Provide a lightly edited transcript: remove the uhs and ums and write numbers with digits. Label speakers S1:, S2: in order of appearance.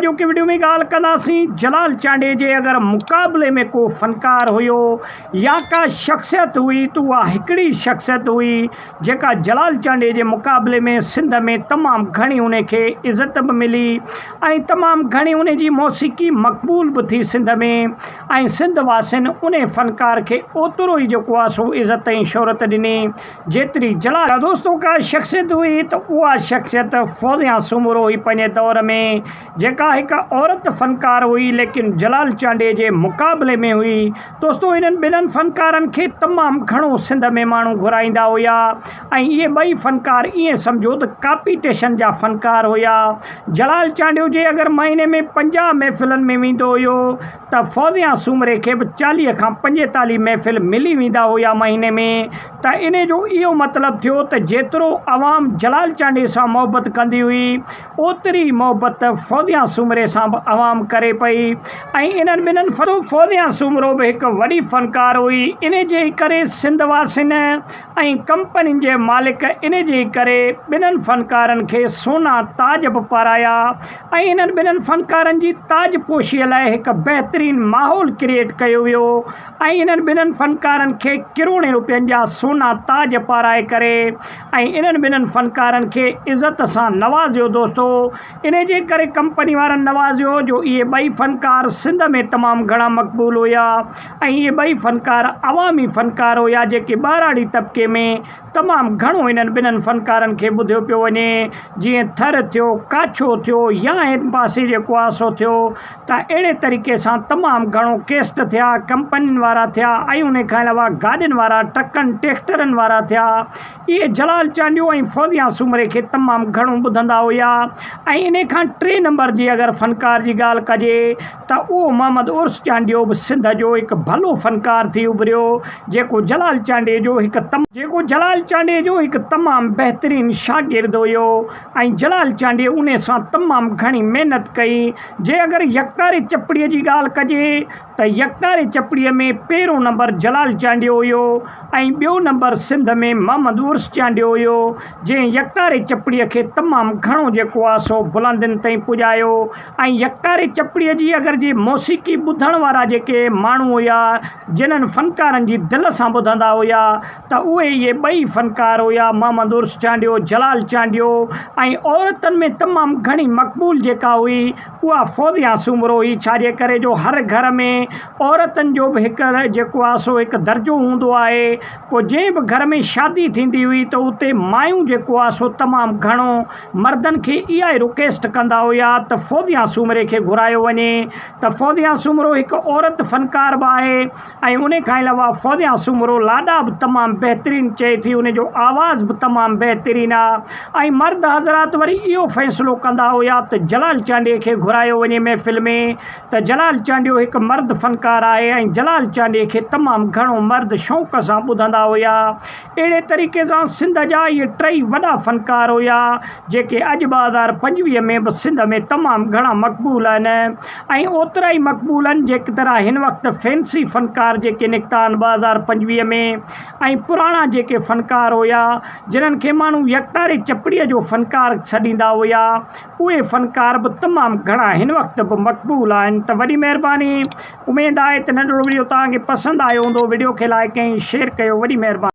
S1: अॼो की वीडियो में ॻाल्हि कंदासीं जलाल चांडे जे अगर मुक़ाबले में को फ़नकार हुयो या का शख्सियत हुई तो उहा हिकिड़ी शख्सियत हुई जेका जलाल चांडे जे मुक़ाबले में सिंध में तमामु घणी उनखे इज़त बि मिली ऐं तमामु घणी उन जी मौसीक़ी मक़बूल बि थी सिंध में ऐं सिंध वासियुनि उन फ़नकार खे ओतिरो ई जेको आहे सो इज़त ऐं शोहरत ॾिनी जेतिरी जलाल दोस्तों का शख्सियत हुई त उहा शख्सियत फौज़िया सूमरो हुई पंहिंजे दौर में जेका हिकु औरत फ़नकार हुई लेकिन जलाल चांडे जे मुक़ाबले में हुई। दोस्तों इन्हनि ॿिन्हिनि फ़नकारनि खे तमामु घणो सिंध में माण्हू घुराईंदा हुआ ऐं इहे ॿई फ़नकार ईअं सम्झो त कापीटेशन जा फ़नकार हुआ। जलाल चांडियो जे अगरि महीने में 50 महफ़िलनि में वेंदो हुयो त फौज़िया सूमरे खे बि 40 खां 45 महफ़िल मिली वेंदा हुआ महीने में। त इन जो इहो मतिलबु थियो त जेतिरो आवाम जलाल चांडे सां मोहबत कंदी हुई ओतिरी मोहबत फौज़िया सूमरे सां बि आवाम करे पई ऐं इन्हनि ॿिन्हिनि फौज़िया सूमरो बि हिकु वॾी फ़नकार हुई। इन जे करे सिंध वासियुनि ऐं कंपनियुनि जे मालिक इन जे करे ॿिन्हिनि फ़नकारनि खे सोना ताज बि पाराया ऐं इन्हनि ॿिन्हिनि फ़नकारनि जी ताज पोशीअ लाइ हिकु बहितरीनु माहौल क्रिएट कयो वियो ऐं इन्हनि ॿिन्हिनि फ़नकारनि खे किरोड़े रुपयनि जा सोना ताज पाराए करे ऐं इन्हनि ॿिन्हिनि फ़नकारनि खे इज़त सां नवाज़ियो। दोस्तों इन जे करे कंपनी वारनि नवाज़ियो जो इहे ॿई फ़नकार सिंध में तमामु घणा मक़बूल हुआ ऐं इहे ॿई फ़नकार अवामी फ़नकार हुआ जेके ॿाराड़ी तबिके में तमामु घणो इन्हनि ॿिन्हिनि फ़नकारनि खे ॿुधियो पियो वञे। जीअं थर थियो काछो थियो या हिन पासे जेको आहे सो थियो त अहिड़े तरीक़े सां तमामु घणो केस्ट थिया कंपनियुनि वारा थिया ऐं उन खां अलावा गाॾियुनि वारा ट्रकनि ट्रैक्टरनि वारा थिया। इहे जलाल चांडियो ऐं फौज़िया सूमरे खे तमामु घणो ॿुधंदा हुआ ऐं इन खां 3 नंबर जी अगरि फ़नकार जी ॻाल्हि कजे त उहो मोहम्मद उर्स चांडियो बि सिंध जो हिकु भलो फ़नकार थी उभरियो जेको जलाल चांडे जो हिकु तमामु बहितरीनु शागिर्दु हुयो ऐं जलाल चांडे उन सां तमामु घणी महिनत कई। जे अगरि यकतारे चपड़ीअ जी ॻाल्हि कजे त यकतारे चपड़ीअ में पहिरों नंबर जलाल चांडियो हुयो ऐं ॿियो नंबर सिंध में मोहम्मद उर्स चांडियो हुयो जंहिं यकतारे चपड़ीअ खे तमामु घणो जेको आहे सो बुलंदियुनि ताईं पुॼायो। ऐं यकतारे चपड़ीअ जी अगरि जे मौसीक़ी ॿुधण वारा जेके माण्हू हुआ जिन्हनि फ़नकारनि जी दिलि सां ॿुधंदा हुआ त उहे इहे ॿई फ़नकार हुआ मोहम्मद उर्स चांडियो जलाल चांडियो ऐं औरतुनि में तमामु घणी मक़बूल जेका हुई उहा फौज़िया सूमरो हुई। छाजे करे जो हर घर में औरतुनि जो बि हिकु जेको आहे सो हिकु दर्जो हूंदो आहे। पोइ जंहिं बि घर में शादी थींदी हुई त उते मायूं जेको आहे सो तमामु घणो मर्दनि खे इहा ई रिक्वेस्ट कंदा हुआ त फौज़िया सूमरे खे घुरायो वञे त फौज़िया सूमरो हिकु औरत फ़नकार बि आहे ऐं उन खां अलावा फौज़िया सूमरो लाॾा बि तमामु बहितरीनु चए थी उन जो आवाज़ बि तमामु बहितरीनु आहे। ऐं मर्द हज़रात वरी इहो फ़ैसिलो कंदा हुआ त जलाल चांडे खे घुरायो वञे महफ़िल में त जलाल चांडियो हिकु मर्द फ़नकार आहे ऐं जलाल चांडे खे तमामु घणो मर्द शौक़ सां ॿुधंदा हुआ। अहिड़े तरीक़े सां सिंध जा इहे 3 वॾा फ़नकार हुआ जेके अॼु 2025 में बि सिंध में तमामु घणा मक़बूल आहिनि ऐं ओतिरा ई मक़बूल आहिनि जेकी तरह हिन वक़्तु फैंसी फ़नकार जेके निकिता आहिनि 2025 में ऐं पुराणा जेके फ़नकार हुआ जिन्हनि खे माण्हू यकतारे चपड़ीअ जो फ़नकार छॾींदा हुआ उहे फ़नकार बि तमामु घणा हिन वक़्तु बि मक़बूल आहिनि। त वॾी महिरबानी, उमेदु आहे त नंढिड़ो वीडियो तव्हांखे पसंदि आयो हूंदो। वीडियो खे लाइक ऐं शेयर कयो। वॾी महिरबानी।